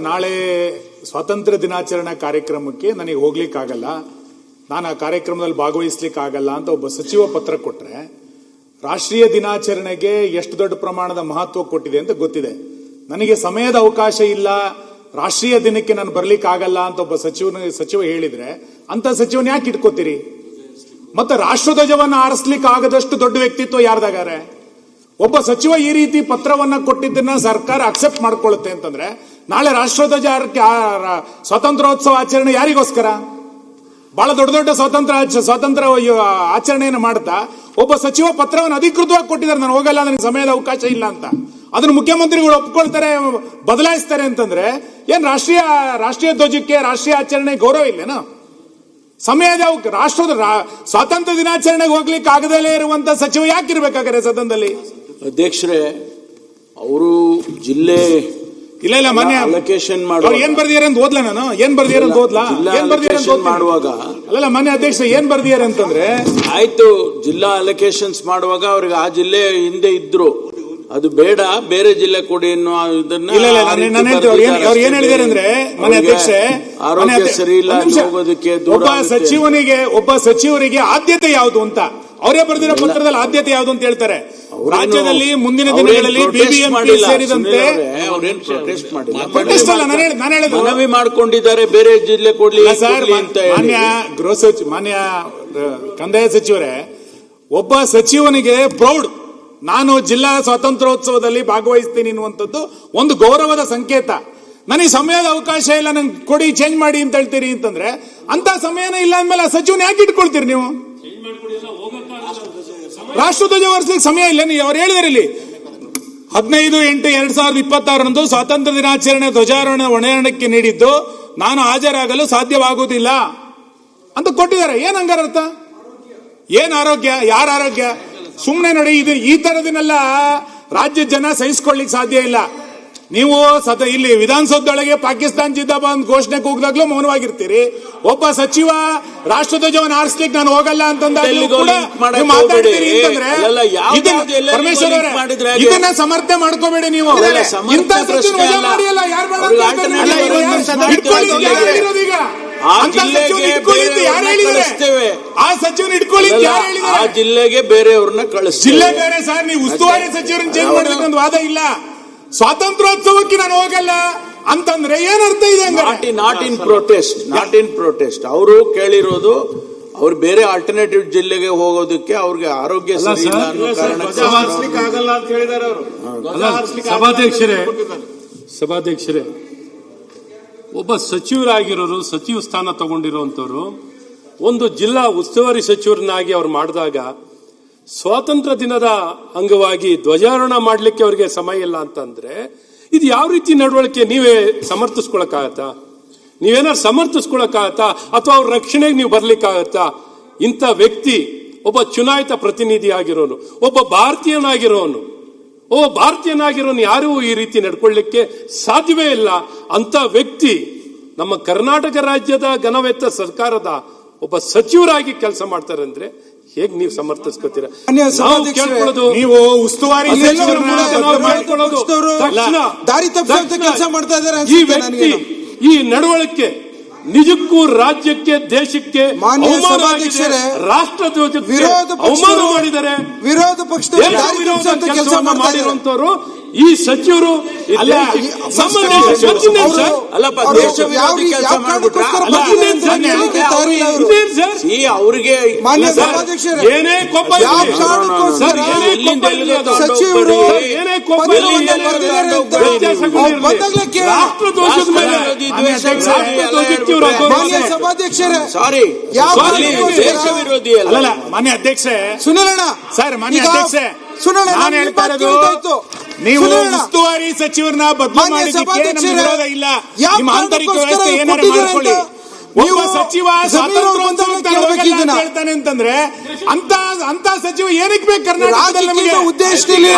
ನಾಳೆ ಸ್ವಾತಂತ್ರ್ಯ ದಿನಾಚರಣೆ ಕಾರ್ಯಕ್ರಮಕ್ಕೆ ನನಗೆ ಹೋಗ್ಲಿಕ್ಕಾಗಲ್ಲ, ನಾನು ಆ ಕಾರ್ಯಕ್ರಮದಲ್ಲಿ ಭಾಗವಹಿಸ್ಲಿಕ್ಕಾಗಲ್ಲ ಅಂತ ಒಬ್ಬ ಸಚಿವ ಪತ್ರ ಕೊಟ್ರೆ, ರಾಷ್ಟ್ರೀಯ ದಿನಾಚರಣೆಗೆ ಎಷ್ಟು ದೊಡ್ಡ ಪ್ರಮಾಣದ ಮಹತ್ವ ಕೊಟ್ಟಿದೆ ಅಂತ ಗೊತ್ತಿದೆ. ನನಗೆ ಸಮಯದ ಅವಕಾಶ ಇಲ್ಲ, ರಾಷ್ಟ್ರೀಯ ದಿನಕ್ಕೆ ನಾನು ಬರ್ಲಿಕ್ಕಾಗಲ್ಲ ಅಂತ ಒಬ್ಬ ಸಚಿವ ಹೇಳಿದ್ರೆ ಅಂತ ಸಚಿವನ ಯಾಕೆ ಇಟ್ಕೋತೀರಿ? ಮತ್ತೆ ರಾಷ್ಟ್ರಧ್ವಜವನ್ನು ಆರಿಸ್ಲಿಕ್ಕೆ ಆಗದಷ್ಟು ದೊಡ್ಡ ವ್ಯಕ್ತಿತ್ವ ಯಾರ್ದಾಗಾರೆ? ಒಬ್ಬ ಸಚಿವ ಈ ರೀತಿ ಪತ್ರವನ್ನ ಕೊಟ್ಟಿದ್ದನ್ನ ಸರ್ಕಾರ ಅಕ್ಸೆಪ್ಟ್ ಮಾಡ್ಕೊಳ್ಳುತ್ತೆ ಅಂತಂದ್ರೆ, ನಾಳೆ ರಾಷ್ಟ್ರಧ್ವಜ ಸ್ವಾತಂತ್ರ್ಯೋತ್ಸವ ಆಚರಣೆ ಯಾರಿಗೋಸ್ಕರ? ಬಹಳ ದೊಡ್ಡ ದೊಡ್ಡ ಸ್ವಾತಂತ್ರ್ಯ ಆಚರಣೆಯನ್ನು ಮಾಡ್ತಾ ಒಬ್ಬ ಸಚಿವ ಪತ್ರವನ್ನು ಅಧಿಕೃತವಾಗಿ ಕೊಟ್ಟಿದ್ದಾರೆ, ನಾನು ಹೋಗಲ್ಲ, ನನಗೆ ಸಮಯದ ಅವಕಾಶ ಇಲ್ಲ ಅಂತ. ಅದನ್ನು ಮುಖ್ಯಮಂತ್ರಿಗಳು ಒಪ್ಕೊಳ್ತಾರೆ, ಬದಲಾಯಿಸ್ತಾರೆ ಅಂತಂದ್ರೆ ಏನ್ ರಾಷ್ಟ್ರೀಯ ಧ್ವಜಕ್ಕೆ, ರಾಷ್ಟ್ರೀಯ ಆಚರಣೆ ಗೌರವ ಇಲ್ಲೇನೋ? ಸಮಯದ ಸ್ವಾತಂತ್ರ್ಯ ದಿನಾಚರಣೆಗೆ ಹೋಗ್ಲಿಕ್ಕೆ ಆಗದಲ್ಲೇ ಇರುವಂತ ಸಚಿವ ಯಾಕಿರ್ಬೇಕಾದ್ರೆ ಸದನದಲ್ಲಿ? ಅಧ್ಯಕ್ಷರೇ, ಅವರು ಜಿಲ್ಲೆ ಇಲ್ಲ ಮನೆ ಅಲೋಕೇಶನ್ ಮಾಡುವಾಗ ಏನ್ ಬರ್ದಿದ್ದಾರೆ ಅಂತ ಓದ್ಲಾ? ನಾನು ಏನ್ ಬರ್ದಿದ್ದಾರೆ ಅಂತ ಓದ್ಲಾ? ಏನ್ ಬರ್ದಿದ್ದಾರೆ ಮಾಡುವಾಗ ಅಲ್ಲ ಮನೆ ಅಧ್ಯಕ್ಷ ಏನ್ ಬರ್ದಿದ್ದಾರೆ ಅಂತಂದ್ರೆ, ಆಯ್ತು, ಜಿಲ್ಲಾ ಅಲೋಕೇಶನ್ಸ್ ಮಾಡುವಾಗ ಅವ್ರಿಗೆ ಆ ಜಿಲ್ಲೆ ಹಿಂದೆ ಇದ್ರು, ಅದು ಬೇಡ, ಬೇರೆ ಜಿಲ್ಲೆ ಕೊಡಿ ಅನ್ನೋ ಇದನ್ನ ಅವ್ರು ಏನ್ ಹೇಳಿದ್ದಾರೆ ಅಂದ್ರೆ, ಮನೆ ಅಧ್ಯಕ್ಷ ಆರೋಗ್ಯ ಸರಿ ಇಲ್ಲ ಹೋಗೋದಕ್ಕೆ ಒಬ್ಬ ಸಚಿವರಿಗೆ ಆದ್ಯತೆ ಯಾವುದು ಅಂತ ಅವರೇ ಬರೆದಿರೋ ಪತ್ರದಲ್ಲಿ ಆದ್ಯತೆ ಯಾವುದು ಅಂತ ಹೇಳ್ತಾರೆ. ರಾಜ್ಯದಲ್ಲಿ ಮುಂದಿನ ದಿನಗಳಲ್ಲಿ ಬಿಬಿಎಂಪಿ ಸೇರಿದಂತೆ ಮನವಿ ಮಾಡಿಕೊಂಡಿದ್ದಾರೆ, ಬೇರೆ ಜಿಲ್ಲೆ ಕೊಡ್ಲಿ ಅಂತ. ಮಾನ್ಯ ಕಂದಾಯ ಸಚಿವರೇ, ಒಬ್ಬ ಸಚಿವನಿಗೆ ಪ್ರೌಡ್, ನಾನು ಜಿಲ್ಲಾ ಸ್ವಾತಂತ್ರ್ಯೋತ್ಸವದಲ್ಲಿ ಭಾಗವಹಿಸ್ತೀನಿ ಅನ್ನುವಂಥದ್ದು ಒಂದು ಗೌರವದ ಸಂಕೇತ. ನನಗೆ ಸಮಯದ ಅವಕಾಶ ಇಲ್ಲ, ನಂಗೆ ಕೊಡಿ, ಚೇಂಜ್ ಮಾಡಿ ಅಂತ ಹೇಳ್ತೀರಿ ಅಂತಂದ್ರೆ, ಅಂತ ಸಮಯನೇ ಇಲ್ಲ ಅಂದ್ಮೇಲೆ ಆ ಸಚಿವನ ಯಾಕೆ ಇಟ್ಕೊಳ್ತೀರಿ ನೀವು? ರಾಷ್ಟ್ರಧ್ವಜ ಹೊರಿಸಲಿಕ್ಕೆ ಸಮಯ ಇಲ್ಲ. ಅವ್ರು ಹೇಳಿದಾರೆ ಇಲ್ಲಿ 15/8/2026 ಸ್ವಾತಂತ್ರ್ಯ ದಿನಾಚರಣೆ ಧ್ವಜಾರೋಹಣ ಹೊಣೆಯಾರಣಕ್ಕೆ ನೀಡಿದ್ದು ನಾನು ಹಾಜರಾಗಲು ಸಾಧ್ಯವಾಗುವುದಿಲ್ಲ ಅಂತ ಕೊಟ್ಟಿದ್ದಾರೆ. ಏನ್ ಹಂಗಾರ ಅರ್ಥ? ಏನ್ ಆರೋಗ್ಯ? ಯಾರ ಆರೋಗ್ಯ? ಸುಮ್ಮನೆ ನೋಡಿ, ಈ ತರದನ್ನೆಲ್ಲ ರಾಜ್ಯದ ಜನ ಸಹಿಸಿಕೊಳ್ಳಿಕ್ ಸಾಧ್ಯ ಇಲ್ಲ. ನೀವು ಇಲ್ಲಿ ವಿಧಾನಸೌಧದೊಳಗೆ ಪಾಕಿಸ್ತಾನ ಜಿಂದಾಬಾದ್ ಘೋಷಣೆ ಕೂಗಿದಾಗ್ಲೂ ಮೌನವಾಗಿರ್ತೀರಿ. ಒಬ್ಬ ಸಚಿವ ರಾಷ್ಟ್ರಧ್ವಜವನ್ನು ಆರಿಸ್ಲಿಕ್ಕೆ ನಾನು ಹೋಗಲ್ಲ ಅಂತಂದಾಗ್ಲೂ ಕೂಡ ಮಾತಾಡ್ತೀರಿ ಅಂತಂದ್ರೆ, ಪರಮೇಶ್ವರ್ ಅವರೇ, ಇದನ್ನ ಸಮರ್ಥನೆ ಮಾಡ್ಕೋಬೇಡಿ ನೀವು. ಇಂಥ ಸಚಿವ ವಜಾ ಮಾಡಿಯಲ್ಲ, ಯಾರು ಬೇಡ ಆ ಸಚಿವನ ಇಟ್ಕೊಳ್ಳಿ ಯಾರು ಹೇಳಿದ್ದಾರೆ? ಆ ಜಿಲ್ಲೆಗೆ ಬೇರೆಯವ್ರನ್ನ ಕಳಿಸ್ತೀವಿ. ಜಿಲ್ಲೆ ಬೇರೆ ಸರ್, ನೀವು ಉಸ್ತುವಾರಿ ಸಚಿವರನ್ನ ಚೇಂಜ್ ಮಾಡ್ಲಿಕ್ಕೆ ಒಂದು ವಾದ ಇಲ್ಲ. ಸ್ವಾತಂತ್ರ್ಯೋತ್ಸವಕ್ಕೆ ನಾನು ಹೋಗಲ್ಲ ಅಂತಂದ್ರೆ ಏನರ್ಥ ಇದೆ? ನಾಟ್ ಇನ್ ಪ್ರೊಟೆಸ್ಟ್ ಅವರು ಕೇಳಿರೋದು, ಅವ್ರು ಬೇರೆ ಆಲ್ಟರ್ನೇಟಿವ್ ಜಿಲ್ಲೆಗೆ ಹೋಗೋದಕ್ಕೆ ಅವ್ರಿಗೆ ಆರೋಗ್ಯ ಸರಿ ಇಲ್ಲ ಅನ್ನೋ ಆಗಲ್ಲ ಅಂತ ಹೇಳಿದ್ದಾರೆ ಅವರು. ಸಭಾಧ್ಯಕ್ಷರೇ, ಒಬ್ಬ ಸಚಿವರಾಗಿರೋರು, ಸಚಿವ ಸ್ಥಾನ ತಗೊಂಡಿರುವಂತವ್ರು ಒಂದು ಜಿಲ್ಲಾ ಉಸ್ತುವಾರಿ ಸಚಿವರನ್ನಾಗಿ ಅವ್ರು ಮಾಡಿದಾಗ, ಸ್ವಾತಂತ್ರ್ಯ ದಿನದ ಅಂಗವಾಗಿ ಧ್ವಜಾರೋಹಣ ಮಾಡ್ಲಿಕ್ಕೆ ಅವ್ರಿಗೆ ಸಮಯ ಇಲ್ಲ ಅಂತಂದ್ರೆ, ಇದು ಯಾವ ರೀತಿ ನಡವಳಿಕೆ? ನೀವೇ ಸಮರ್ಥಿಸ್ಕೊಳಕ್ಕಾಗತ್ತಾ? ನೀವೇನಾದ್ರು ಸಮರ್ಥಿಸ್ಕೊಳಕ್ಕಾಗತ್ತಾ? ಅಥವಾ ಅವ್ರ ರಕ್ಷಣೆಗೆ ನೀವು ಬರ್ಲಿಕ್ಕಾಗತ್ತಾ? ಇಂಥ ವ್ಯಕ್ತಿ ಒಬ್ಬ ಚುನಾಯಿತ ಪ್ರತಿನಿಧಿ ಆಗಿರೋನು, ಒಬ್ಬ ಭಾರತೀಯನಾಗಿರೋನು ಯಾರೂ ಈ ರೀತಿ ನಡ್ಕೊಳ್ಳಿಕ್ಕೆ ಸಾಧ್ಯವೇ ಇಲ್ಲ. ಅಂತ ವ್ಯಕ್ತಿ ನಮ್ಮ ಕರ್ನಾಟಕ ರಾಜ್ಯದ ಘನವೆತ್ತ ಸರ್ಕಾರದ ಒಬ್ಬ ಸಚಿವರಾಗಿ ಕೆಲಸ ಮಾಡ್ತಾರೆ ಅಂದ್ರೆ ಹೇಗೆ ನೀವು ಸಮರ್ಥಿಸ್ಕೊತೀರಾ? ನೀವು ಉಸ್ತುವಾರಿ ದಾರಿ ತಪ್ಪಿಸುವಂತ ಕೆಲಸ ಮಾಡ್ತಾ ಇದ್ದಾರೆ. ಈ ವ್ಯಕ್ತಿ ಈ ನಡವಳಿಕೆ ನಿಜಕ್ಕೂ ರಾಜ್ಯಕ್ಕೆ, ದೇಶಕ್ಕೆ ರಾಷ್ಟ್ರಧ್ವಜಕ್ಕೆ ಅವಮಾನ ಮಾಡಿದ್ದಾರೆ. ವಿರೋಧ ಪಕ್ಷದ ಕೆಲಸ ಮಾಡಿರುವಂತವರು ಈ ಸಚಿವರು ಅವರಿಗೆ ಮಾನ್ಯ ಸಭಾಧ್ಯಕ್ಷರೇ, ಏನೇ ಕೋಪ ಸಚಿವರು ರಾಷ್ಟ್ರಧ್ವಜದ ಮೇಲೆ ಮಾನ್ಯ ಸಭಾಧ್ಯಕ್ಷರೇ, ಸಾರಿ ದೇಶ ವಿರೋಧಿ ಅಲ್ಲ. ಮಾನ್ಯ ಅಧ್ಯಕ್ಷೆ ಸುನಿಲಣ್ಣ ಸರ್, ಮಾನ್ಯ ಅಧ್ಯಕ್ಷೆ, ನಾನು ಹೇಳ್ತಾ ಇರೋದು, ನೀವು ಉಸ್ತುವಾರಿ ಸಚಿವರನ್ನ ಬದಲು ಮಾಡಿದ್ದಕ್ಕೆ ನಮ್ಗೆ ವಿರೋಧ ಇಲ್ಲ. ನಿಮ್ಮ ಆಂತರಿಕ ವ್ಯವಸ್ಥೆ ಏನಾರು ಮಾಡ್ಕೊಳ್ಳಿ. ಒಬ್ಬ ಸಚಿವ ಹೇಳ್ತಾನೆ ಅಂತಂದ್ರೆ ಅಂತ ಸಚಿವ ಏನಕ್ಕೆ ಬೇಕು ಕರ್ನಾಟಕದಲ್ಲಿ? ನಮಗೆ ಉದ್ದೇಶದಲ್ಲಿ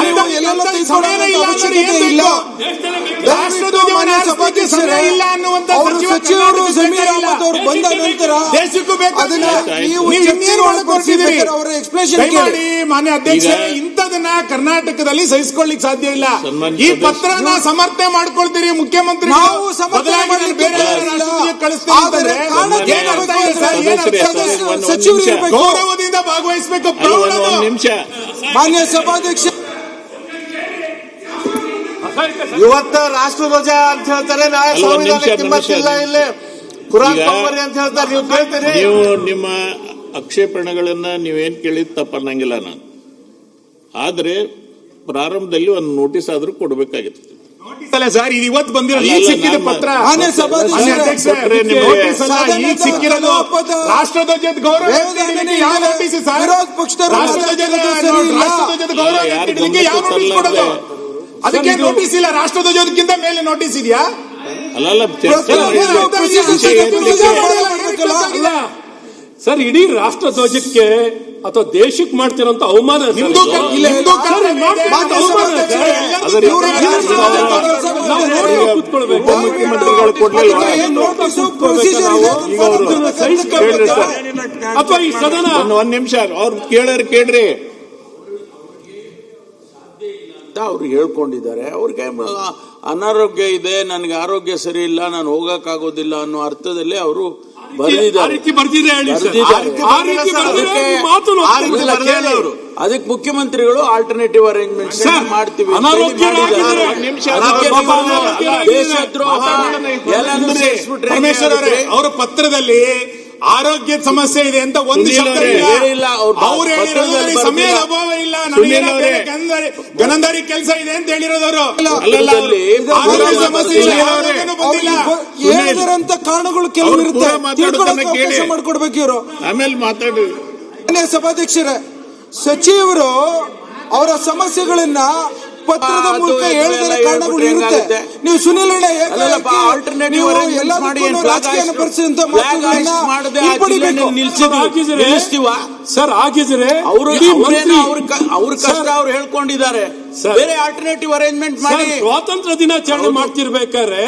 ರಾಷ್ಟ್ರಧ್ವಜವನ್ನು ಆರಿಸಲಿಕ್ಕೆ ಸಮಯ ಇಲ್ಲ ಅನ್ನುವಂತ ಅವರು ಸಚಿವರು ಜಮೀರ್ ಅಹಮದ್ ಅವರು ಬಂದ ನಂತರ ದೇಶಕ್ಕೂ ಬೇಕು ಅದನ್ನ ನೀವು ನೀವು ಇನ್ನೇನು ಮಾಡ್ಕೊಡ್ತಿದ್ದೀರಿ? ಅವರ ಎಕ್ಸ್ಪ್ಲೇಷನ್ ದಯಮಾಡಿ ಮಾನ್ಯ ಅಧ್ಯಕ್ಷ, ಇಂಥದನ್ನ ಕರ್ನಾಟಕದಲ್ಲಿ ಸಹಿಸಿಕೊಳ್ಳಿಕ್ ಸಾಧ್ಯ ಇಲ್ಲ. ಈ ಪತ್ರನ ಸಮರ್ಥನೆ ಮಾಡ್ಕೊಳ್ತೀರಿ ಮುಖ್ಯಮಂತ್ರಿ, ನಾವು ಸಮರ್ಥನೆ ಮಾಡ್ಲಿಕ್ಕೆ ಬೇರೆ ರಾಷ್ಟ್ರಕ್ಕೆ ಕಳಿಸ್ತೀರಿ ಅಂತಂದ್ರೆ ಏನ್ ಅರ್ಥ ಇದೆ ಸರ್? ಏನ್ ಅರ್ಥ ಇದೆ? ಸಚಿವರು ಇರ್ಬೇಕು. ಗೌರವದಿಂದ ಭಾಗವಹಿಸಬೇಕು. ಒಂದು ನಿಮಿಷ. ಮಾನ್ಯ ಸಭಾಧ್ಯಕ್ಷ, ಇವತ್ತು ರಾಷ್ಟ್ರಧ್ವಜ ಅಂತ ಹೇಳ್ತಾರೆ, ನಾಳೆ ಸಂವಿಧಾನಕ್ಕೆ ಕಿಮ್ಮತ್ತಿಲ್ಲ, ಇಲ್ಲಿ ಕುರಾನ್ ತೊಂಬರಿ ಅಂತ ಹೇಳ್ತಾರೆ. ನೀವು ಕೇಳ್ತೀರಿ? ನೀವು ನಿಮ್ಮ ಆಕ್ಷೇಪಣೆಗಳನ್ನ ನೀವೇನ್ ಕೇಳಿದ್ ತಪ್ಪನ್ನಂಗಿಲ್ಲ ನಾನು, ಆದ್ರೆ ಪ್ರಾರಂಭದಲ್ಲಿ ಒಂದು ನೋಟಿಸ್ ಆದ್ರೂ ಕೊಡ್ಬೇಕಾಗಿತ್ತು. ಅಲ್ಲ ಸರ್, ಇದು ಇವತ್ತು ಬಂದಿರೋ ಈಗ ಸಿಕ್ಕಿದ ಪತ್ರ. ಮಾನ್ಯ ಸಭಾಧ್ಯಕ್ಷ, ನೋಟಿಸ್ ಅಲ್ಲ, ಈಗ ಸಿಕ್ಕಿರೋದು ರಾಷ್ಟ್ರಧ್ವಜದ ಗೌರವ ಯಾವ ನೋಟಿಸ್ ಸರ್? ವಿರೋಧ ಪಕ್ಷದವರು ರಾಷ್ಟ್ರಧ್ವಜದ ಗೌರವ ಯಾವ ನೋಟಿಸ್ ಕೊಡೋದು? ಅದಕ್ಕೆ ನೋಟಿಸ್ ಇಲ್ಲ. ರಾಷ್ಟ್ರಧ್ವಜಕ್ಕಿಂತ ಮೇಲೆ ನೋಟಿಸ್ ಇದೆಯಾ? ಅಲ್ಲ ಚರ್ಚೆ ಅಲ್ಲ ಸರ್, ಇಡೀ ರಾಷ್ಟ್ರ ಧ್ವಜಕ್ಕೆ ಅಥವಾ ದೇಶಕ್ಕೆ ಮಾಡ್ತಿರೋಂತ ಅವಮಾನ ಸರ್. ಹಿಂದೂ ಮುಖ್ಯಮಂತ್ರಿಗಳು ಕೊಡ್ಲಿಲ್ಲ ಅಥವಾ ಈ ಸದನ ಒಂದ್ ನಿಮಿಷ ಅವ್ರು ಕೇಳ್ರಿ. ಅವ್ರು ಹೇಳ್ಕೊಂಡಿದ್ದಾರೆ, ಅವ್ರಿಗೆ ಅನಾರೋಗ್ಯ ಇದೆ, ನನಗೆ ಆರೋಗ್ಯ ಸರಿ ಇಲ್ಲ, ನಾನು ಹೋಗಕ್ಕಾಗೋದಿಲ್ಲ ಅನ್ನೋ ಅರ್ಥದಲ್ಲಿ ಅವರು ಅದಕ್ಕೆ ಮುಖ್ಯಮಂತ್ರಿಗಳು ಆಲ್ಟರ್ನೇಟಿವ್ ಅರೇಂಜ್ಮೆಂಟ್ ಮಾಡ್ತೀವಿ. ದೇಶದ್ರೋಹ ಎಲ್ಲಾನು ಸೇರಿಸ್ಬಿಟ್ರೆ ಅವರ ಪತ್ರದಲ್ಲಿ ಆರೋಗ್ಯದ ಸಮಸ್ಯೆ ಇದೆ ಅಂತ ಒಂದು ಶಬ್ದ ಇಲ್ಲ. ಅವ್ರು ಹೇಳಿರೋದ್ರಲ್ಲಿ ಸಮಯದ ಅಭಾವ ಇಲ್ಲ, ಗನಂದಾರಿ ಕೆಲಸ ಇದೆ ಅಂತ ಹೇಳಿರೋದವರು. ಆರೋಗ್ಯ ಸಮಸ್ಯೆ ಇಲ್ಲ, ಹೇಳಿದಂತ ಕಾರಣಗಳು ಕೆಲವು ಇರುತ್ತೆ, ಅವಕಾಶ ಮಾಡ್ಕೊಡ್ಬೇಕು ಇವರು. ಆಮೇಲೆ ಮಾತಾಡಿ. ಸಭಾಧ್ಯಕ್ಷರೇ, ಸಚಿವರು ಅವರ ಸಮಸ್ಯೆಗಳನ್ನ ಪತ್ರದ ಮೂಲಕ ಹೇಳಿದ ಕಾರಣಗಳು ಇರುತ್ತೆ. ನೀವು ಸುನಿಲ್ ನೀವು ರಾಜಕೀಯ ಪರಿಸ್ಥಿತಿ ಸರ್ ಆಗಿದ್ರೆ ಅವ್ರ ಕಷ್ಟ ಅವ್ರು ಹೇಳ್ಕೊಂಡಿದ್ದಾರೆ, ಬೇರೆ ಆಲ್ಟರ್ನೇಟಿವ್ ಅರೇಂಜ್ಮೆಂಟ್ ಮಾಡಿ. ಸ್ವಾತಂತ್ರ್ಯ ದಿನಾಚರಣೆ ಮಾಡ್ತಿರ್ಬೇಕಾದ್ರೆ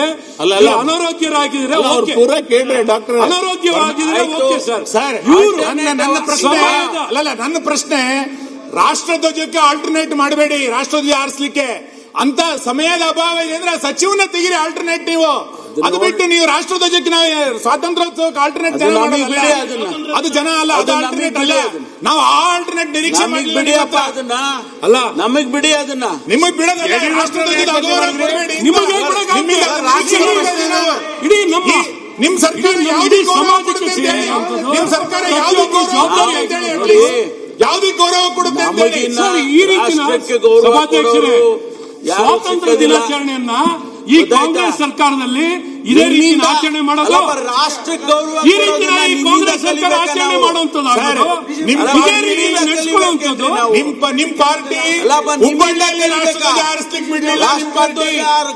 ಅನಾರೋಗ್ಯರಾಗಿದ್ರೆ ಪೂರ ಕೇಳ್ರಿ ಡಾಕ್ಟರ್. ಅನಾರೋಗ್ಯವಾಗಿದ್ರೆ ಸರ್, ನನ್ನ ಪ್ರಶ್ನೆ ರಾಷ್ಟ್ರಧ್ವಜಕ್ಕೆ ಆಲ್ಟರ್ನೇಟ್ ಮಾಡಬೇಡಿ, ರಾಷ್ಟ್ರಧ್ವಜ ಹಾರಿಸಲಿಕ್ಕೆ ಅಂತ ಸಮಯದ ಅಭಾವ ಇದೆ ಅಂದ್ರೆ ಸಚಿವನ ತೆಗಿರಿ ಆಲ್ಟರ್ನೇಟಿವ್. ಅದು ಬಿಟ್ಟು ನೀವು ರಾಷ್ಟ್ರಧ್ವಜಕ್ಕೆ ನಾವು ಸ್ವಾತಂತ್ರ್ಯೋತ್ಸವಕ್ಕೆ ಆಲ್ಟರ್ನೇಟ್ ಅದು ಜನ ಅಲ್ಲ, ಅದು ಆಲ್ಟರ್ನೇಟ್ ಅಲ್ಲ. ನಾವು ಆಲ್ಟರ್ನೇಟ್ ನಿರೀಕ್ಷೆ ಬಿಡಿಯಪ್ಪ ಅದನ್ನ. ಅಲ್ಲ ನಮಗ್ ಬಿಡಿ ಅದನ್ನ, ನಿಮಗ್ ಬಿಡೋದಲ್ಲ. ರಾಷ್ಟ್ರಧ್ವಜದ ಅಗೌರವ ಕೊಡಬೇಡಿ. ಇಡೀ ನಿಮ್ ಸರ್ಕಾರ ಯಾವುದೇ ನಿಮ್ ಸರ್ಕಾರ ಯಾವುದೇ ಗೌರವ ಕೊಡುತ್ತೆ ಅಂತ ಹೇಳಿ. ಈ ರೀತಿ ಸ್ವಾತಂತ್ರ್ಯ ದಿನಾಚರಣೆಯನ್ನ ಈ ಕಾಂಗ್ರೆಸ್ ಸರ್ಕಾರದಲ್ಲಿ ಇದೇ ರೀತಿ ಆಚರಣೆ ಮಾಡೋದು, ರಾಷ್ಟ್ರಕ್ಕೆ ಗೌರವ ಈ ರೀತಿ ಈ ಕಾಂಗ್ರೆಸ್ ಸರ್ಕಾರ ಆಚರಣೆ ಮಾಡುವಂತದ್ದು, ನಡೆಸ್ಕೊಳ್ಳುವಂಥದ್ದು. ನಿಮ್ ಪಾರ್ಟಿ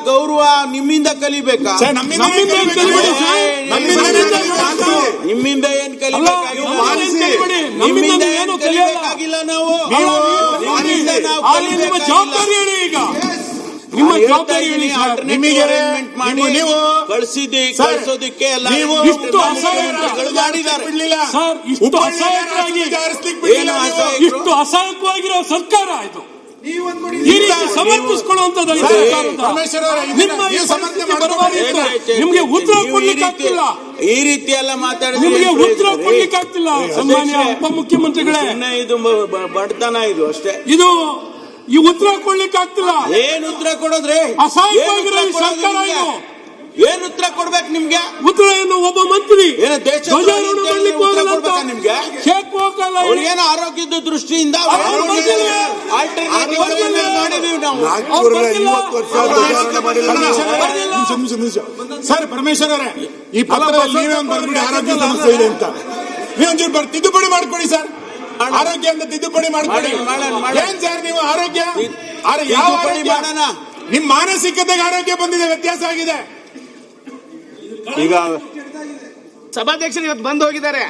ಗೌರವ ನಿಮ್ಮಿಂದ ಕಲಿಬೇಕಾ? ನಿಮ್ಮಿಂದ ಏನ್ ಕಲಿಬೇಕಾಗಿಲ್ಲ. ನಾವು ನಿಮ್ಮ ಜವಾಬ್ದಾರಿ ಹೇಳಿ, ಈಗ ನಿಮ್ಮ ಜವಾಬ್ದಾರಿ ಹೇಳಿ. ನೀವು ಕಳಿಸೋದಕ್ಕೆ ಇಷ್ಟು ಅಸಹಾಯಕವಾಗಿರೋ ಸರ್ಕಾರ ಇದು. ಈ ರೀತಿ ಸಮರ್ಥಿಸಿಕೊಳ್ಳುವಂಥದ್ದು ನಿಮ್ಗೆ ಉತ್ತರ ಕೊಡ್ಲಿಕ್ಕೆ ಆಗ್ತಿಲ್ಲ. ಈ ರೀತಿ ಎಲ್ಲ ಮಾತಾಡಿದ್ರೆ ನಿಮಗೆ ಉತ್ತರ ಕೊಡ್ಲಿಕ್ಕೆ ಆಗ್ತಿಲ್ಲ ಸನ್ಮಾನ್ಯ ಉಪಮುಖ್ಯಮಂತ್ರಿಗಳೇ. ಇದು ಬಡತನ ಇದು ಅಷ್ಟೇ. ಇದು ಈ ಉತ್ತರ ಕೊಡ್ಲಿಕ್ಕೆ ಆಗ್ತಿಲ್ಲ. ಏನ್ ಉತ್ತರ ಕೊಡೋದ್ರಿ? ಅಸಹಾಯಕವಾಗಿರೋ ಈ ಸರ್ಕಾರ ಇದು. ಏನ್ ಉತ್ತರ ಕೊಡ್ಬೇಕು ನಿಮ್ಗೆ? ಉತ್ತರ ಏನು? ಒಬ್ಬ ಮಂತ್ರಿ ಧ್ವಜಾರೋಹಣ ಮಾಡ್ಲಿಕ್ಕೆ ಹೋಗಲ್ಲ ನಿಮ್ಗೆ. ಅವ್ರಿಗೇನು ಆರೋಗ್ಯದ ದೃಷ್ಟಿಯಿಂದ ಸರ್, ಪರಮೇಶ್ವರ್ ಅವರೇ, ಈ ಪತ್ರದಲ್ಲಿ ನೀವೇ ಒಂದು ಬರ್ಬಿಡಿ ಆರೋಗ್ಯ ಸಮಸ್ಯೆ ಇದೆ ಅಂತ. ನೀವೊಂಚೂರು ತಿದ್ದುಪಡಿ ಮಾಡ್ಕೊಡಿ ಸರ್. ಆರೋಗ್ಯ ಅಂತ ತಿದ್ದುಪಡಿ ಮಾಡ್ಕೊಡಿ. ಏನ್ ಸರ್ ನೀವು ಆರೋಗ್ಯ ಯಾವ ಮಾಡೋಣ? ನಿಮ್ ಮಾನಸಿಕತೆಗೆ ಆರೋಗ್ಯ ಬಂದಿದೆ, ವ್ಯತ್ಯಾಸ ಆಗಿದೆ. ಈಗ ಸಭಾಧ್ಯಕ್ಷರು ಇವತ್ತು ಬಂದು ಹೋಗಿದ್ದಾರೆ.